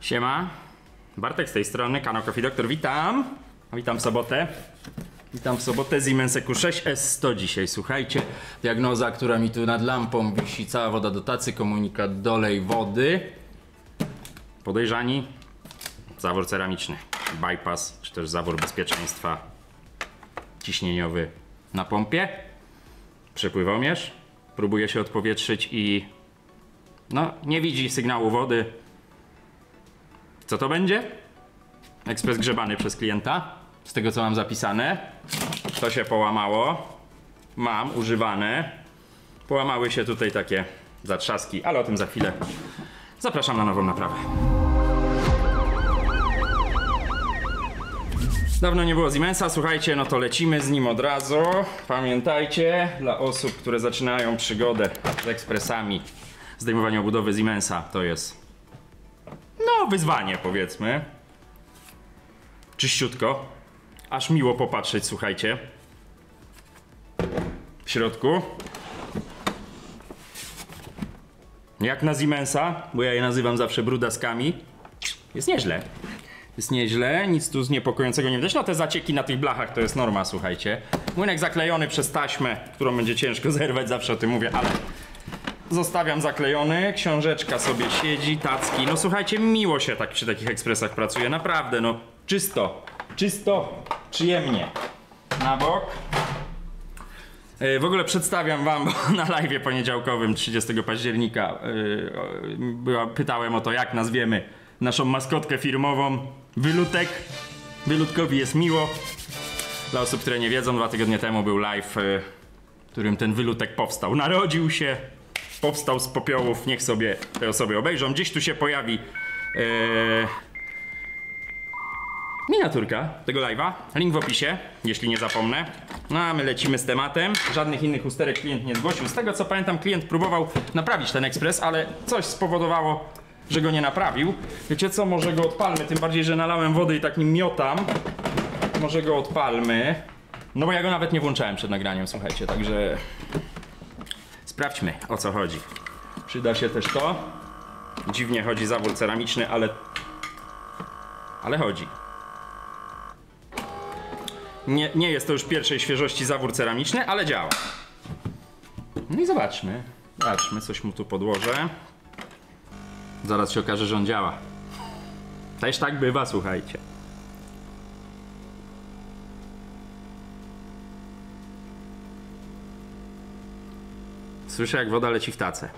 Siema, Bartek z tej strony, kanał Coffee Doctor, witam. Witam w sobotę. Witam w sobotę z Siemenseku 6S100 dzisiaj, słuchajcie. Diagnoza, która mi tu nad lampą wisi, cała woda do tacy, komunikat dolej wody. Podejrzani, zawór ceramiczny, bypass, czy też zawór bezpieczeństwa ciśnieniowy na pompie. Przepływomierz, próbuje się odpowietrzyć i no, nie widzi sygnału wody. Co to będzie? Ekspres grzebany przez klienta. Z tego co mam zapisane. To się połamało. Mam używane. Połamały się tutaj takie zatrzaski, ale o tym za chwilę. Zapraszam na nową naprawę. Dawno nie było Siemensa, słuchajcie, no to lecimy z nim od razu. Pamiętajcie, dla osób, które zaczynają przygodę z ekspresami, zdejmowanie obudowy Siemensa to jest no wyzwanie, powiedzmy. Czyściutko. Aż miło popatrzeć, słuchajcie. W środku. Jak na Siemensa, bo ja je nazywam zawsze brudaskami. Jest nieźle. Jest nieźle, nic tu niepokojącego nie widać. No te zacieki na tych blachach to jest norma, słuchajcie. Młynek zaklejony przez taśmę, którą będzie ciężko zerwać, zawsze o tym mówię, ale zostawiam zaklejony, książeczka sobie siedzi, tacki. No słuchajcie, miło się tak przy takich ekspresach pracuje, naprawdę, no czysto, przyjemnie. Na bok. W ogóle przedstawiam wam, bo na live'ie poniedziałkowym 30 października pytałem o to, jak nazwiemy naszą maskotkę firmową. Wylutek. Wylutkowi jest miło. Dla osób, które nie wiedzą, 2 tygodnie temu był live, w którym ten wylutek powstał. Narodził się, powstał z popiołów, niech sobie te osoby obejrzą. Gdzieś tu się pojawi miniaturka tego live'a, link w opisie, jeśli nie zapomnę. No a my lecimy z tematem. Żadnych innych usterek klient nie zgłosił. Z tego co pamiętam, klient próbował naprawić ten ekspres, ale coś spowodowało, że go nie naprawił. Wiecie co, może go odpalmy, tym bardziej, że nalałem wody i tak nim miotam. Może go odpalmy. No bo ja go nawet nie włączałem przed nagraniem, słuchajcie, także sprawdźmy, o co chodzi. Przyda się też to. Dziwnie chodzi zawór ceramiczny, ale chodzi. Nie jest to już pierwszej świeżości zawór ceramiczny, ale działa. No i zobaczmy. Zobaczmy, coś mu tu podłożę. Zaraz się okaże, że on działa. Też tak bywa, słuchajcie. Słyszę, jak woda leci w tacę.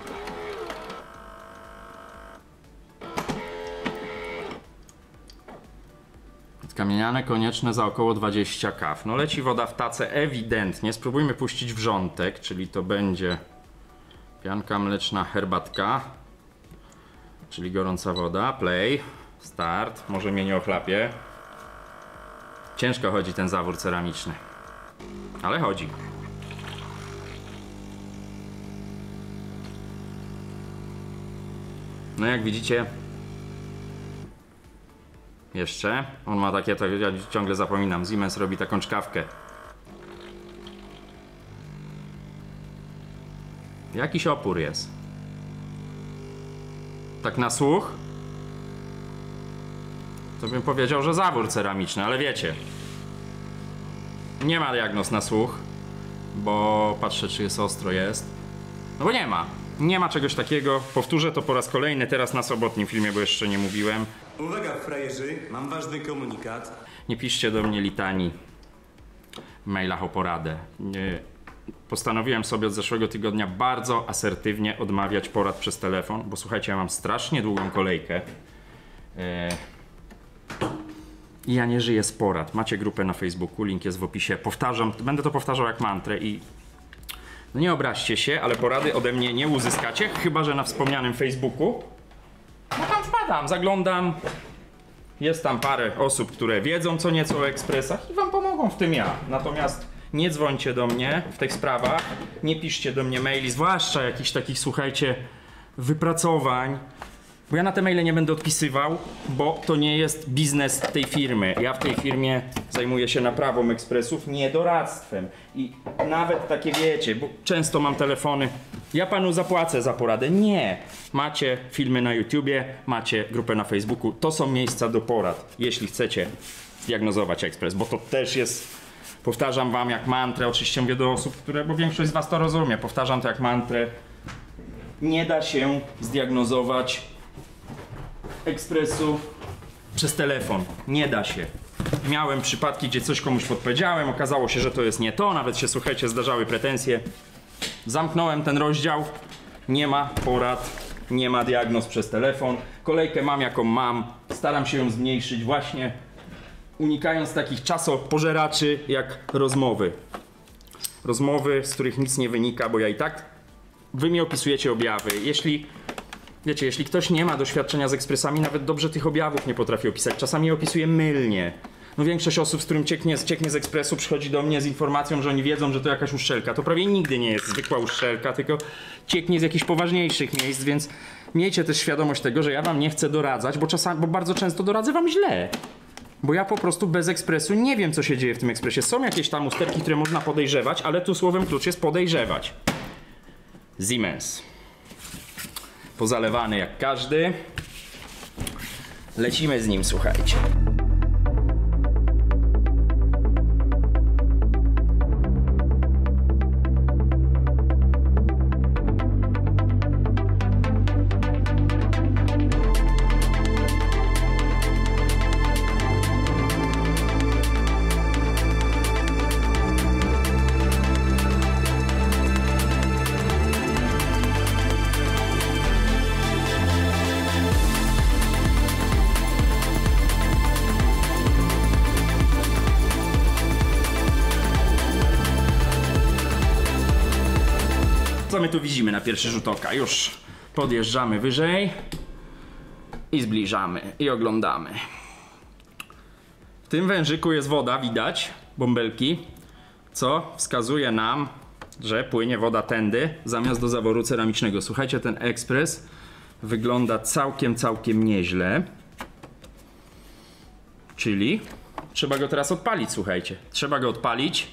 Kamieniane konieczne za około 20 kaw. No leci woda w tacę ewidentnie. Spróbujmy puścić wrzątek, czyli to będzie pianka mleczna, herbatka, czyli gorąca woda. Play, start, może mnie nie ochlapie. Ciężko chodzi ten zawór ceramiczny, ale chodzi. No jak widzicie, jeszcze, on ma takie, to ja ciągle zapominam, Siemens robi taką czkawkę. Jakiś opór jest. Tak na słuch to bym powiedział, że zawór ceramiczny, ale wiecie, nie ma diagnoz na słuch, bo patrzę, czy jest ostro, jest. No bo nie ma czegoś takiego. Powtórzę to po raz kolejny teraz na sobotnim filmie, bo jeszcze nie mówiłem. Uwaga, frajerzy, mam ważny komunikat. Nie piszcie do mnie litanii w mailach o poradę. Postanowiłem sobie od zeszłego tygodnia bardzo asertywnie odmawiać porad przez telefon, bo słuchajcie, ja mam strasznie długą kolejkę. I ja nie żyję z porad. Macie grupę na Facebooku, link jest w opisie. Powtarzam, będę to powtarzał jak mantrę i no nie obraźcie się, ale porady ode mnie nie uzyskacie, chyba że na wspomnianym Facebooku. No tam wpadam, zaglądam. Jest tam parę osób, które wiedzą co nieco o ekspresach i wam pomogą w tym ja. Natomiast nie dzwońcie do mnie w tych sprawach, nie piszcie do mnie maili, zwłaszcza jakichś takich, słuchajcie, wypracowań. Bo ja na te maile nie będę odpisywał, bo to nie jest biznes tej firmy. Ja w tej firmie zajmuję się naprawą ekspresów, nie doradztwem. I nawet takie wiecie, bo często mam telefony Ja panu zapłacę za poradę. Nie. Macie filmy na YouTubie, macie grupę na Facebooku. To są miejsca do porad, jeśli chcecie diagnozować ekspres, bo to też jest, powtarzam wam jak mantrę, oczywiście mówię do osób, bo większość z was to rozumie, powtarzam to jak mantrę. Nie da się zdiagnozować ekspresu przez telefon. Nie da się. Miałem przypadki, gdzie coś komuś podpowiedziałem, okazało się, że to jest nie to, nawet się, słuchajcie, zdarzały pretensje. Zamknąłem ten rozdział, nie ma porad, nie ma diagnoz przez telefon. Kolejkę mam jaką mam, staram się ją zmniejszyć właśnie unikając takich czasopożeraczy jak rozmowy. Rozmowy, z których nic nie wynika, bo ja i tak, wy mi opisujecie objawy. Jeśli ktoś nie ma doświadczenia z ekspresami, nawet dobrze tych objawów nie potrafi opisać. Czasami je opisuje mylnie. No większość osób, z którym cieknie z ekspresu, przychodzi do mnie z informacją, że oni wiedzą, że to jakaś uszczelka. To prawie nigdy nie jest zwykła uszczelka, tylko cieknie z jakichś poważniejszych miejsc, więc miejcie też świadomość tego, że ja wam nie chcę doradzać, bo bardzo często doradzę wam źle. Bo ja po prostu bez ekspresu nie wiem, co się dzieje w tym ekspresie. Są jakieś tam usterki, które można podejrzewać, ale tu słowem klucz jest podejrzewać. Siemens. Pozalewany jak każdy. Lecimy z nim, słuchajcie. Co my tu widzimy na pierwszy rzut oka? Już podjeżdżamy wyżej i zbliżamy i oglądamy. W tym wężyku jest woda, widać, bąbelki, co wskazuje nam, że płynie woda tędy zamiast do zaworu ceramicznego. Słuchajcie, ten ekspres wygląda całkiem nieźle. Czyli trzeba go teraz odpalić, słuchajcie. Trzeba go odpalić,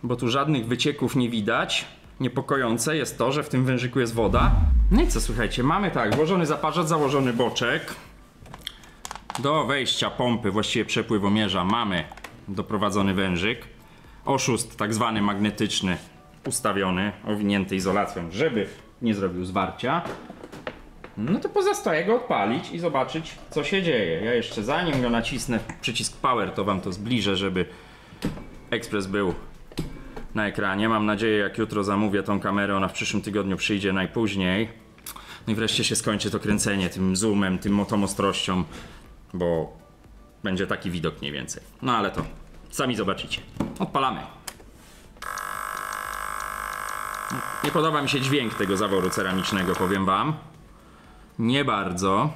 bo tu żadnych wycieków nie widać. Niepokojące jest to, że w tym wężyku jest woda. No i co, słuchajcie, mamy tak, włożony zaparzacz, założony boczek. Do wejścia pompy, właściwie przepływomierza, mamy doprowadzony wężyk. Oszust tak zwany magnetyczny ustawiony, owinięty izolacją, żeby nie zrobił zwarcia. No to pozostaje go odpalić i zobaczyć, co się dzieje. Ja jeszcze zanim go nacisnę przycisk power, to wam to zbliżę, żeby ekspres był na ekranie. Mam nadzieję, jak jutro zamówię tą kamerę, ona w przyszłym tygodniu przyjdzie najpóźniej. No i wreszcie się skończy to kręcenie tym zoomem, tą ostrością, bo będzie taki widok mniej więcej. No ale to sami zobaczycie. Odpalamy. Nie podoba mi się dźwięk tego zaworu ceramicznego, powiem wam. Nie bardzo.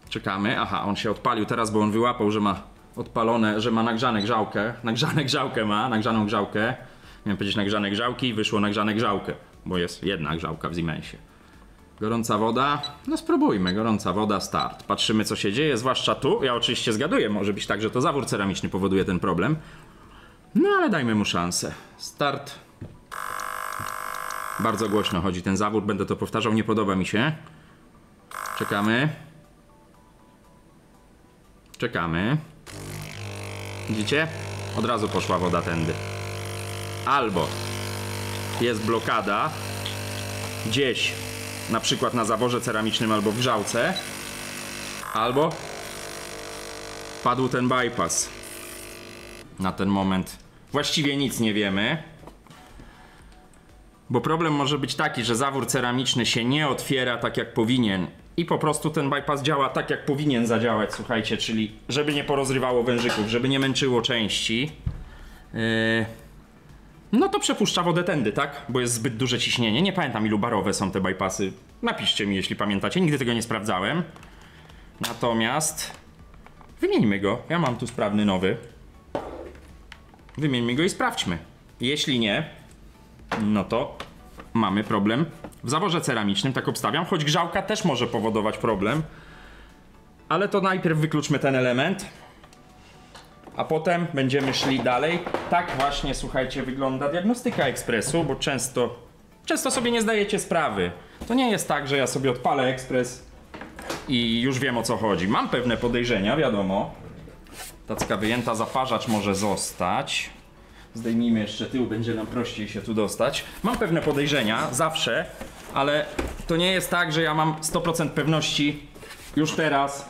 Czekamy. Aha, on się odpalił teraz, bo on wyłapał, że ma odpalone, że ma nagrzane grzałkę. Nagrzaną grzałkę. Miałem powiedzieć nagrzane grzałki i wyszło nagrzane grzałkę, bo jest jedna grzałka w Siemensie. Gorąca woda. No spróbujmy. Gorąca woda, start. Patrzymy, co się dzieje, zwłaszcza tu. Ja oczywiście zgaduję, może być tak, że to zawór ceramiczny powoduje ten problem. No ale dajmy mu szansę. Start. Bardzo głośno chodzi ten zawór, będę to powtarzał, nie podoba mi się. Czekamy. Czekamy. Widzicie? Od razu poszła woda tędy. Albo jest blokada gdzieś, na przykład na zaworze ceramicznym albo w grzałce, albo padł ten bypass. Na ten moment właściwie nic nie wiemy. Bo problem może być taki, że zawór ceramiczny się nie otwiera tak jak powinien i po prostu ten bypass działa tak jak powinien zadziałać, słuchajcie, czyli żeby nie porozrywało wężyków, żeby nie męczyło części, no to przepuszcza wodę tędy, tak? Bo jest zbyt duże ciśnienie. Nie pamiętam, ilu barowe są te bypassy. Napiszcie mi, jeśli pamiętacie, nigdy tego nie sprawdzałem. Natomiast wymieńmy go. Ja mam tu sprawny nowy. Wymieńmy go i sprawdźmy. Jeśli nie, no to mamy problem w zaworze ceramicznym, tak obstawiam, choć grzałka też może powodować problem. Ale to najpierw wykluczmy ten element. a potem będziemy szli dalej. Tak właśnie, słuchajcie, wygląda diagnostyka ekspresu, bo często sobie nie zdajecie sprawy. To nie jest tak, że ja sobie odpalę ekspres i już wiem, o co chodzi. Mam pewne podejrzenia, wiadomo. Tacka wyjęta, zaparzacz może zostać. Zdejmijmy jeszcze tył, będzie nam prościej się tu dostać. Mam pewne podejrzenia, zawsze, ale to nie jest tak, że ja mam 100% pewności już teraz,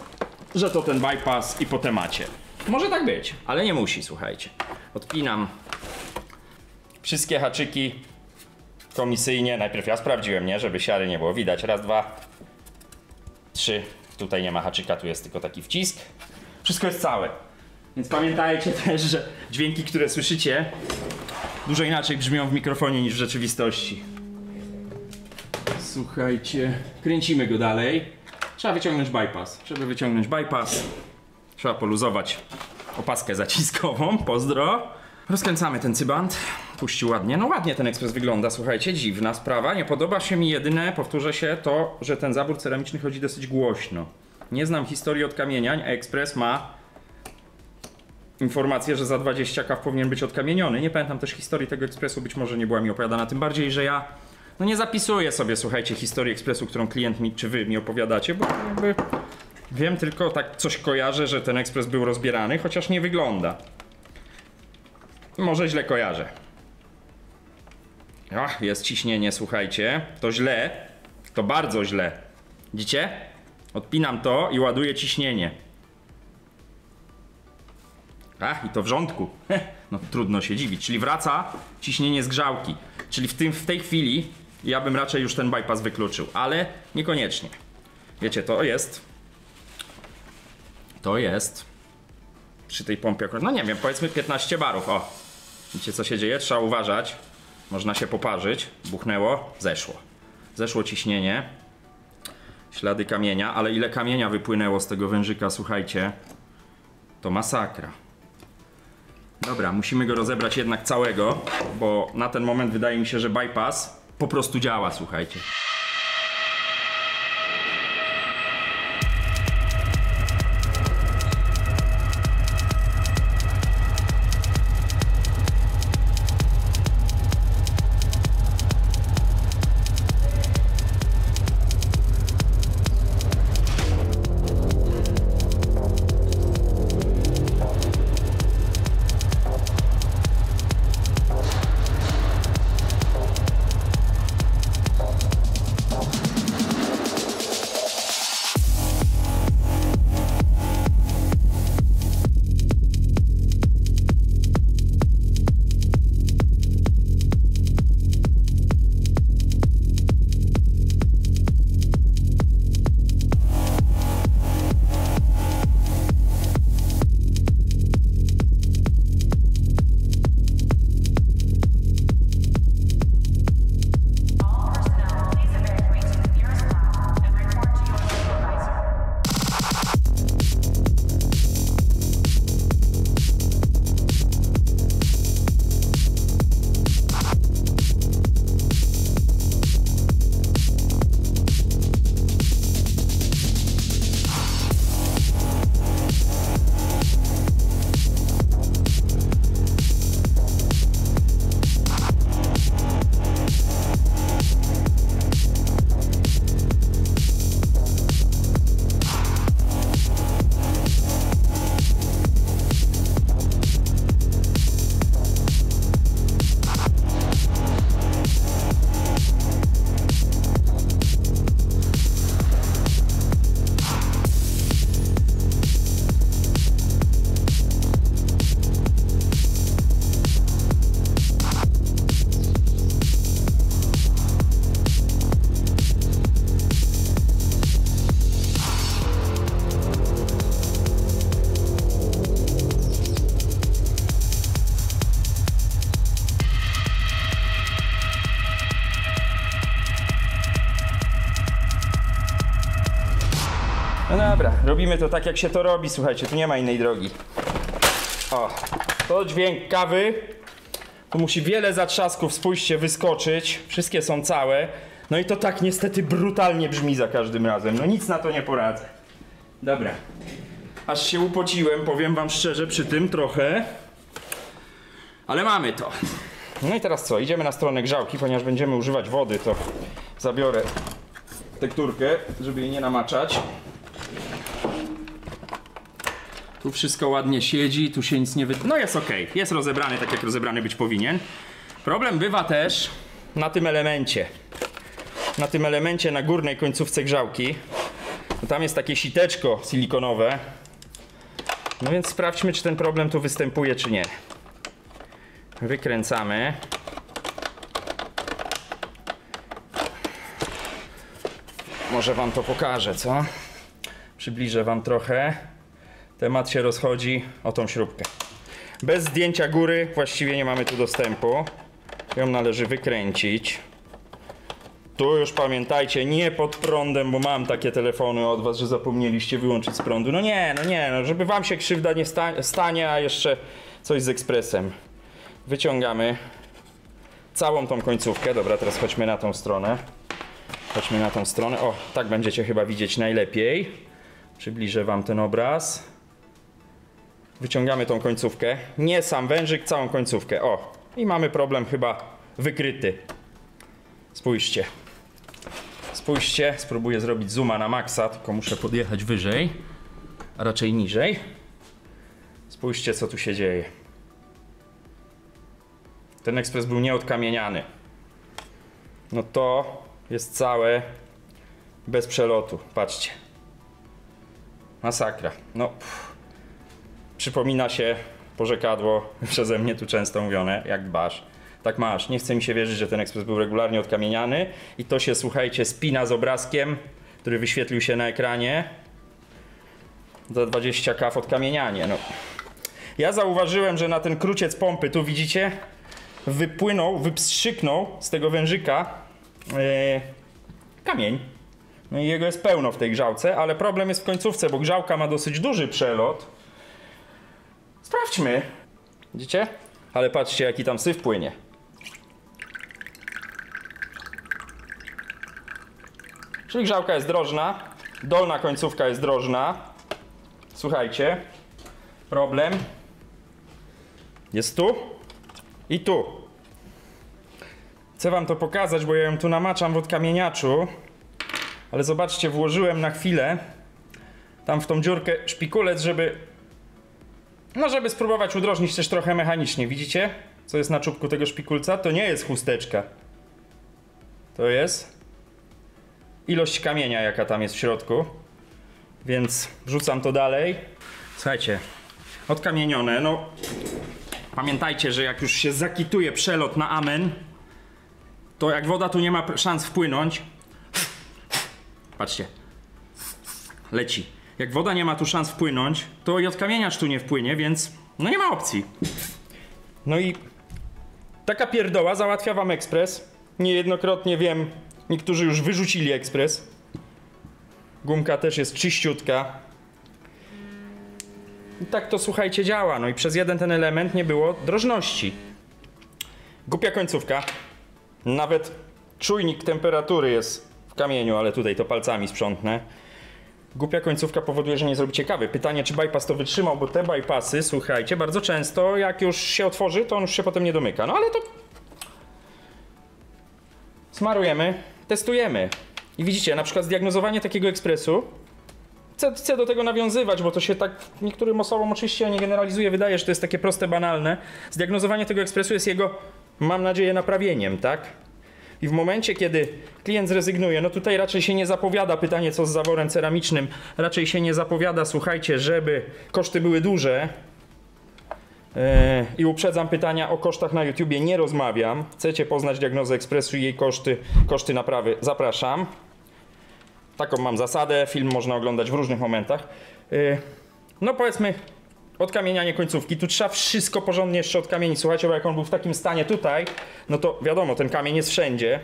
że to ten bypass i po temacie. Może tak być, ale nie musi, słuchajcie. Odpinam wszystkie haczyki komisyjnie. Najpierw ja sprawdziłem, nie? Żeby siary nie było. Widać, raz, dwa, trzy. Tutaj nie ma haczyka, tu jest tylko taki wcisk. Wszystko jest całe. Więc pamiętajcie też, że dźwięki, które słyszycie, dużo inaczej brzmią w mikrofonie niż w rzeczywistości. Słuchajcie, kręcimy go dalej. Trzeba wyciągnąć bypass. Żeby wyciągnąć bypass, trzeba poluzować opaskę zaciskową. Pozdro. Rozkręcamy ten cybant. Puści ładnie. No ładnie ten ekspres wygląda, słuchajcie, dziwna sprawa. Nie podoba się mi jedyne, powtórzę się, to, że ten zabór ceramiczny chodzi dosyć głośno. Nie znam historii odkamieniań, a ekspres ma informację, że za 20 kaw powinien być odkamieniony. Nie pamiętam też historii tego ekspresu, być może nie była mi opowiadana, tym bardziej, że ja nie zapisuję sobie, słuchajcie, historii ekspresu, którą klient mi, czy wy mi opowiadacie, bo jakby wiem tylko, tak coś kojarzę, że ten ekspres był rozbierany, chociaż nie wygląda. Może źle kojarzę. Ach, jest ciśnienie, słuchajcie. To źle, to bardzo źle. Widzicie? Odpinam to i ładuję ciśnienie. Ach, i to w rządku. No trudno się dziwić. Czyli wraca ciśnienie z grzałki. Czyli w tej chwili ja bym raczej już ten bypass wykluczył, ale niekoniecznie. Wiecie, to jest przy tej pompie, no nie wiem, powiedzmy 15 barów. O, widzicie, co się dzieje? Trzeba uważać. Można się poparzyć. Buchnęło, zeszło. Zeszło ciśnienie. Ślady kamienia, ale ile kamienia wypłynęło z tego wężyka, słuchajcie, to masakra. Dobra, musimy go rozebrać jednak całego, bo na ten moment wydaje mi się, że bypass po prostu działa, słuchajcie. No dobra, robimy to tak, jak się to robi, słuchajcie, tu nie ma innej drogi. O, to dźwięk kawy. Tu musi wiele zatrzasków, spójrzcie, wyskoczyć. Wszystkie są całe. No i to tak niestety brutalnie brzmi za każdym razem. No nic na to nie poradzę. Dobra. Aż się upociłem, powiem wam szczerze, przy tym trochę. Ale mamy to. No i teraz co? Idziemy na stronę grzałki, ponieważ będziemy używać wody, to zabiorę tekturkę, żeby jej nie namaczać. Tu wszystko ładnie siedzi, tu się nic nie No jest ok, jest rozebrany tak jak rozebrany być powinien. Problem bywa też na tym elemencie. Na tym elemencie na górnej końcówce grzałki. Tam jest takie siteczko silikonowe. No więc sprawdźmy, czy ten problem tu występuje, czy nie. Wykręcamy. Może wam to pokażę, co? Przybliżę wam trochę. Temat się rozchodzi o tą śrubkę. Bez zdjęcia góry właściwie nie mamy tu dostępu. Ją należy wykręcić. Tu już pamiętajcie, nie pod prądem, bo mam takie telefony od was, że zapomnieliście wyłączyć z prądu. No nie, żeby wam się krzywda nie stanie, a jeszcze coś z ekspresem. Wyciągamy całą tą końcówkę. Dobra, teraz chodźmy na tą stronę. Chodźmy na tą stronę. O, tak będziecie chyba widzieć najlepiej. Przybliżę wam ten obraz. Wyciągamy tą końcówkę. Nie sam wężyk, całą końcówkę. O, i mamy problem chyba wykryty. Spójrzcie. Spójrzcie, spróbuję zrobić zooma na maksa, tylko muszę podjechać wyżej, a raczej niżej. Spójrzcie, co tu się dzieje. Ten ekspres był nieodkamieniany. No to jest całe bez przelotu. Patrzcie. Masakra. No, przypomina się porzekadło przeze mnie tu często mówione, jak dbasz, tak masz. Nie chce mi się wierzyć, że ten ekspres był regularnie odkamieniany i to się, słuchajcie, spina z obrazkiem, który wyświetlił się na ekranie. Za 20K w odkamienianie. No. Ja zauważyłem, że na ten kruciec pompy, tu widzicie, wypstrzyknął z tego wężyka kamień. No i jego jest pełno w tej grzałce, ale problem jest w końcówce, bo grzałka ma dosyć duży przelot. Sprawdźmy. Widzicie? Ale patrzcie, jaki tam syf płynie. Czyli grzałka jest drożna, dolna końcówka jest drożna. Słuchajcie, problem jest tu i tu. Chcę wam to pokazać, bo ja ją tu namaczam w odkamieniaczu. Ale zobaczcie, włożyłem na chwilę tam w tą dziurkę szpikulec, żeby spróbować udrożnić też trochę mechanicznie. Widzicie, co jest na czubku tego szpikulca? To nie jest chusteczka. To jest ilość kamienia, jaka tam jest w środku. Więc wrzucam to dalej. Słuchajcie, odkamienione. No, pamiętajcie, że jak już się zakituje przelot na amen, to jak woda tu nie ma szans wpłynąć, patrzcie, leci. Jak woda nie ma tu szans wpłynąć, to i odkamieniacz tu nie wpłynie, więc no nie ma opcji. No i taka pierdoła załatwia wam ekspres. Niejednokrotnie wiem, niektórzy już wyrzucili ekspres. Gumka też jest czyściutka. I tak to, słuchajcie, działa. No i przez jeden ten element nie było drożności. Głupia końcówka. Nawet czujnik temperatury jest w kamieniu, ale tutaj to palcami sprzątnę. Głupia końcówka powoduje, że nie zrobicie kawy. Pytanie, czy bypass to wytrzymał, bo te bypassy, słuchajcie, bardzo często jak już się otworzy, to on już się potem nie domyka. No ale to smarujemy, testujemy. I widzicie, na przykład zdiagnozowanie takiego ekspresu, chcę do tego nawiązywać, bo to się tak niektórym osobom oczywiście nie generalizuje, wydaje, że to jest takie proste, banalne. Zdiagnozowanie tego ekspresu jest jego, mam nadzieję, naprawieniem, tak? I w momencie, kiedy klient zrezygnuje, no tutaj raczej się nie zapowiada, pytanie co z zaworem ceramicznym, raczej się nie zapowiada, słuchajcie, żeby koszty były duże. I uprzedzam, pytania o kosztach na YouTubie nie rozmawiam. Chcecie poznać diagnozę ekspresu i jej koszty naprawy, zapraszam. Taką mam zasadę, film można oglądać w różnych momentach. No powiedzmy, odkamienianie końcówki. Tu trzeba wszystko porządnie jeszcze odkamienić. Słuchajcie, bo jak on był w takim stanie tutaj, no to wiadomo, ten kamień jest wszędzie.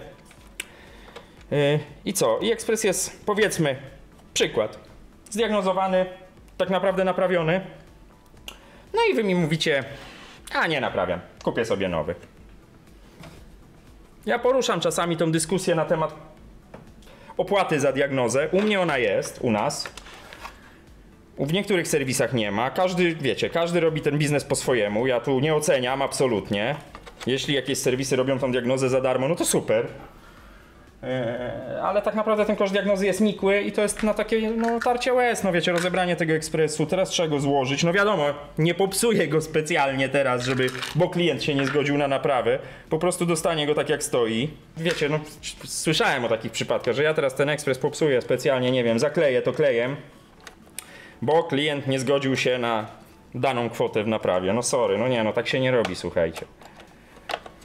I co? I ekspres jest, powiedzmy, przykład. Zdiagnozowany, tak naprawdę naprawiony. No i wy mi mówicie, a nie naprawiam, kupię sobie nowy. Ja poruszam czasami tą dyskusję na temat opłaty za diagnozę. U mnie ona jest, u nas. W niektórych serwisach nie ma. Każdy, wiecie, każdy robi ten biznes po swojemu. Ja tu nie oceniam absolutnie. Jeśli jakieś serwisy robią tą diagnozę za darmo, no to super. Ale tak naprawdę ten koszt diagnozy jest nikły i to jest na takie no, tarcie łez, no wiecie, rozebranie tego ekspresu, teraz trzeba go złożyć, no wiadomo, nie popsuję go specjalnie teraz, bo klient się nie zgodził na naprawę, po prostu dostanie go tak jak stoi. Wiecie, no słyszałem o takich przypadkach, że ja teraz ten ekspres popsuję specjalnie, nie wiem, zakleję to klejem, bo klient nie zgodził się na daną kwotę w naprawie, no sorry, no nie, no tak się nie robi, słuchajcie.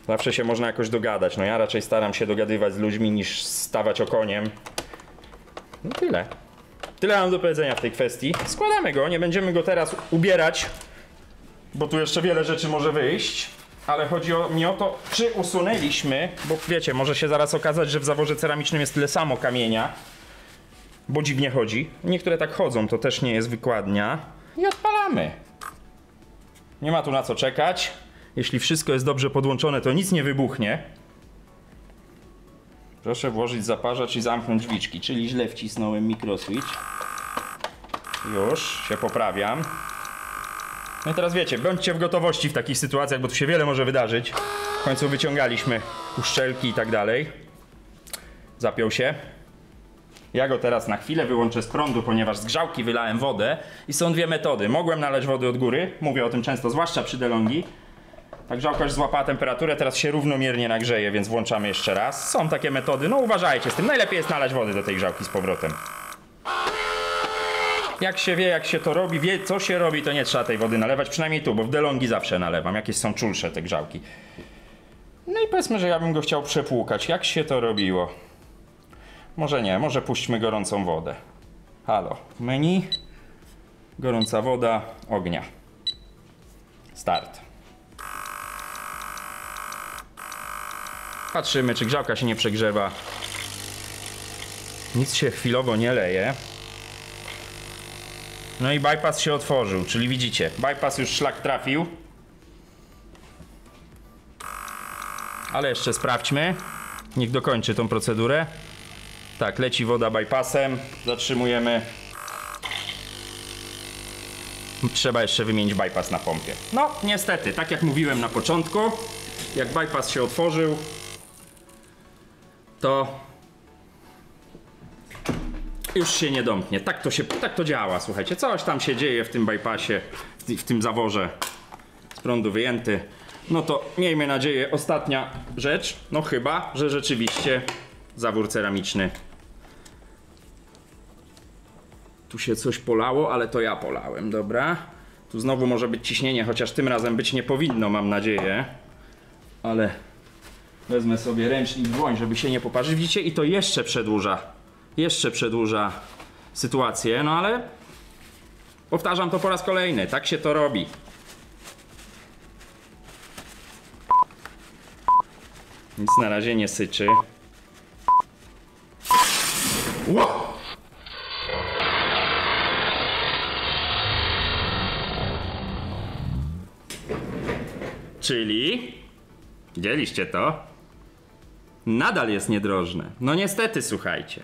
Zawsze się można jakoś dogadać. No ja raczej staram się dogadywać z ludźmi niż stawać okoniem. No tyle. Tyle mam do powiedzenia w tej kwestii. Składamy go, nie będziemy go teraz ubierać, bo tu jeszcze wiele rzeczy może wyjść. Ale chodzi mi o to, czy usunęliśmy, bo wiecie, może się zaraz okazać, że w zaworze ceramicznym jest tyle samo kamienia, bo dziwnie chodzi. Niektóre tak chodzą, to też nie jest wykładnia. I odpalamy. Nie ma tu na co czekać. Jeśli wszystko jest dobrze podłączone, to nic nie wybuchnie. Proszę włożyć zaparzacz i zamknąć drzwiczki, czyli źle wcisnąłem mikroswitch. Już się poprawiam. No i teraz wiecie, bądźcie w gotowości w takich sytuacjach, bo tu się wiele może wydarzyć. W końcu wyciągaliśmy uszczelki i tak dalej. Zapiął się. Ja go teraz na chwilę wyłączę z prądu, ponieważ z grzałki wylałem wodę i są dwie metody. Mogłem nalać wody od góry, mówię o tym często, zwłaszcza przy DeLonghi. Ta grzałka już złapała temperaturę, teraz się równomiernie nagrzeje, więc włączamy jeszcze raz. Są takie metody, no uważajcie z tym. Najlepiej jest nalać wody do tej grzałki z powrotem. Jak się wie, jak się to robi, wie co się robi, to nie trzeba tej wody nalewać, przynajmniej tu, bo w DeLonghi zawsze nalewam, jakieś są czulsze te grzałki. No i powiedzmy, że ja bym go chciał przepłukać. Jak się to robiło? Może nie, może puśćmy gorącą wodę. Halo, menu, gorąca woda, ognia. Start. Patrzymy, czy grzałka się nie przegrzewa. Nic się chwilowo nie leje. No i bypass się otworzył, czyli widzicie, bypass już szlak trafił. Ale jeszcze sprawdźmy. Niech dokończy tą procedurę. Tak, leci woda bypassem. Zatrzymujemy. Trzeba jeszcze wymienić bypass na pompie. No, niestety, tak jak mówiłem na początku, jak bypass się otworzył, to już się nie domknie. Tak to działa, słuchajcie. Coś tam się dzieje w tym bypassie, w tym zaworze z prądu wyjęty. No to miejmy nadzieję, ostatnia rzecz, no chyba, że rzeczywiście zawór ceramiczny. Tu się coś polało, ale to ja polałem, dobra. Tu znowu może być ciśnienie, chociaż tym razem być nie powinno, mam nadzieję. Ale wezmę sobie ręcznik w dłoń, żeby się nie poparzyć. Widzicie? I to jeszcze przedłuża sytuację, no ale powtarzam to po raz kolejny, tak się to robi. Nic na razie nie syczy. Wow! Czyli widzieliście to? Nadal jest niedrożne. No niestety, słuchajcie.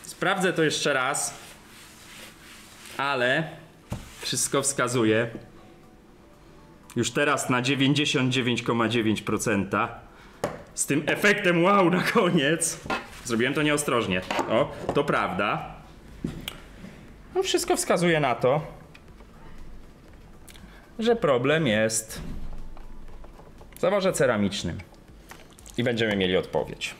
Sprawdzę to jeszcze raz. Ale wszystko wskazuje już teraz na 99,9%. Z tym efektem wow na koniec. Zrobiłem to nieostrożnie. O, to prawda. No wszystko wskazuje na to, że problem jest w zaworze ceramicznym. I będziemy mieli odpowiedź.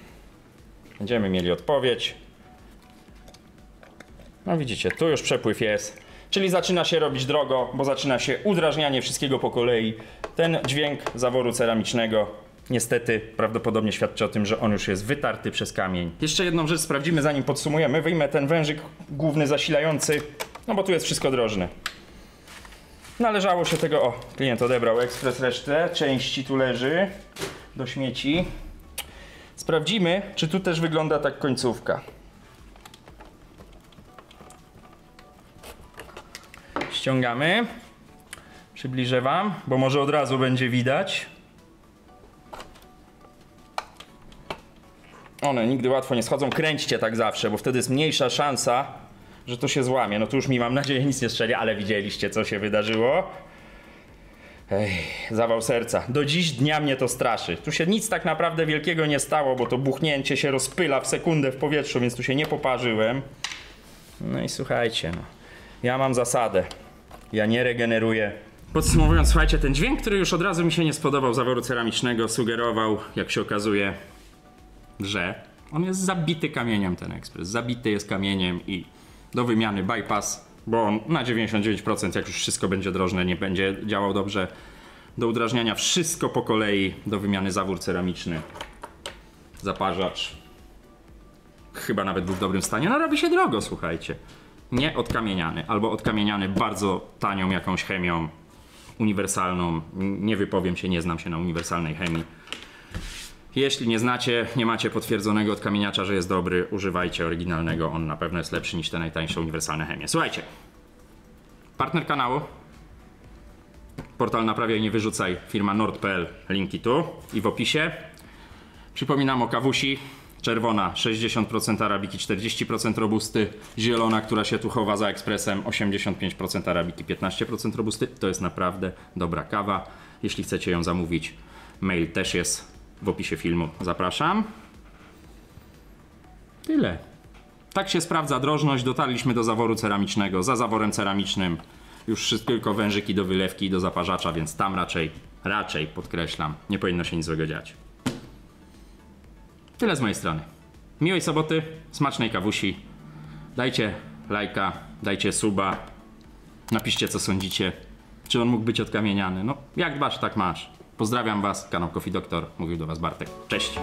No widzicie, tu już przepływ jest. Czyli zaczyna się robić drogo, bo zaczyna się udrażnianie wszystkiego po kolei. Ten dźwięk zaworu ceramicznego niestety prawdopodobnie świadczy o tym, że on już jest wytarty przez kamień. Jeszcze jedną rzecz sprawdzimy, zanim podsumujemy. Wyjmę ten wężyk główny zasilający, no bo tu jest wszystko drożne. Należało się tego... O, klient odebrał ekspres resztę części, tu leży do śmieci. Sprawdzimy, czy tu też wygląda tak końcówka. Ściągamy. Przybliżę wam, bo może od razu będzie widać. One nigdy łatwo nie schodzą. Kręćcie tak zawsze, bo wtedy jest mniejsza szansa, że to się złamie. No tu już mi, mam nadzieję, nic nie strzeli, ale widzieliście, co się wydarzyło. Ej, zawał serca. Do dziś dnia mnie to straszy. Tu się nic tak naprawdę wielkiego nie stało, bo to buchnięcie się rozpyla w sekundę w powietrzu, więc tu się nie poparzyłem. No i słuchajcie, no. Ja mam zasadę. Ja nie regeneruję. Podsumowując, słuchajcie, ten dźwięk, który już od razu mi się nie spodobał zaworu ceramicznego, sugerował, jak się okazuje, że on jest zabity kamieniem, ten ekspres. Zabity jest kamieniem i do wymiany bypass, bo on na 99%, jak już wszystko będzie drożne, nie będzie działał dobrze. Do udrażniania wszystko po kolei, do wymiany zawór ceramiczny. Zaparzacz. Chyba nawet był w dobrym stanie. No robi się drogo, słuchajcie. Nie odkamieniany, albo odkamieniany bardzo tanią jakąś chemią uniwersalną. Nie wypowiem się, nie znam się na uniwersalnej chemii. Jeśli nie znacie, nie macie potwierdzonego odkamieniacza, że jest dobry, używajcie oryginalnego. On na pewno jest lepszy niż te najtańsze uniwersalne chemie. Słuchajcie, partner kanału, portal Naprawiaj, nie wyrzucaj, firma nord.pl, linki tu i w opisie. Przypominam o kawusi. Czerwona 60% arabiki, 40% robusty. Zielona, która się tu chowa za ekspresem, 85% arabiki, 15% robusty. To jest naprawdę dobra kawa. Jeśli chcecie ją zamówić, mail też jest w opisie filmu. Zapraszam. Tyle. Tak się sprawdza drożność. Dotarliśmy do zaworu ceramicznego. Za zaworem ceramicznym już tylko wężyki do wylewki i do zaparzacza, więc tam raczej podkreślam, nie powinno się nic złego dziać. Tyle z mojej strony. Miłej soboty, smacznej kawusi. Dajcie lajka, dajcie suba. Napiszcie, co sądzicie. Czy on mógł być odkamieniany? No, jak dbasz, tak masz. Pozdrawiam was, kanał Coffee Doctor. Mówił do was Bartek. Cześć.